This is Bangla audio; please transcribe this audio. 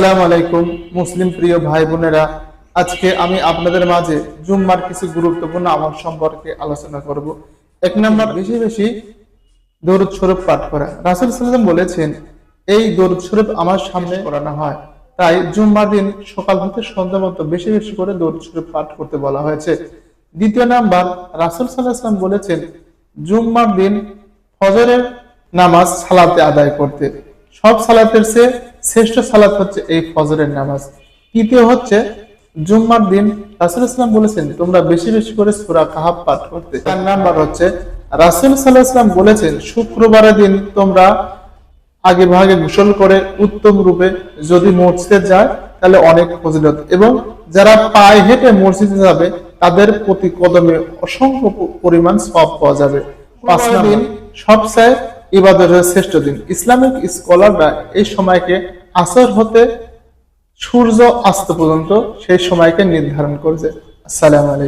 আসসালামু আলাইকুম মুসলিম প্রিয় ভাই বোনেরা, আজকে আমি আপনাদের মাঝে জুম্মার কিছু গুরুত্বপূর্ণ আমল সম্পর্কে আলোচনা করব। এক নম্বর, বেশি বেশি দরুদ শরীফ পাঠ করা। রাসূল সাল্লাল্লাহু আলাইহি ওয়াসাল্লাম বলেছেন, এই দরুদ শরীফ আমার সামনে পড়ানো হয়, তাই জুম্মার দিন সকাল হতে সন্ধ্যা পর্যন্ত বেশি বেশি করে দরুদ শরীফ পাঠ করতে বলা হয়েছে। দ্বিতীয় নাম্বার, রাসূল সাল্লাল্লাহু আলাইহি ওয়াসাল্লাম বলেছেন, জুম্মার দিন ফজরের নামাজ সালাতে আদায় করতে। সব সালাতের চেয়ে শ্রেষ্ঠ সালাত হচ্ছে এই ফজরের নামাজ। তৃতীয় হচ্ছে, জুম্মার দিন রাসূল সাল্লাল্লাহু আলাইহি ওয়াসাল্লাম বলেছেন, তোমরা বেশি বেশি করে সূরা কাহাফ পাঠ করতে। চার নাম্বার হচ্ছে, রাসূল সাল্লাল্লাহু আলাইহি ওয়াসাল্লাম বলেছেন, শুক্রবারের দিন তোমরা আগে ভাগে গোসল করে উত্তম রূপে যদি মসজিদে যায় তাহলে অনেক ফজিলত, এবং যারা পায়ে হেঁটে মসজিদে যাবে তাদের প্রতি কদমে অসংখ্য পরিমাণ সওয়াব পাওয়া যাবে। পাঁচ দিন সবচেয়ে ইবাদতের শ্রেষ্ঠ দিন। ইসলামিক স্কলাররা এই সময়কে আসর হতে সূর্য অস্ত পর্যন্ত সেই সময়কে নির্ধারণ করেছে। আসসালামু আলাইকুম।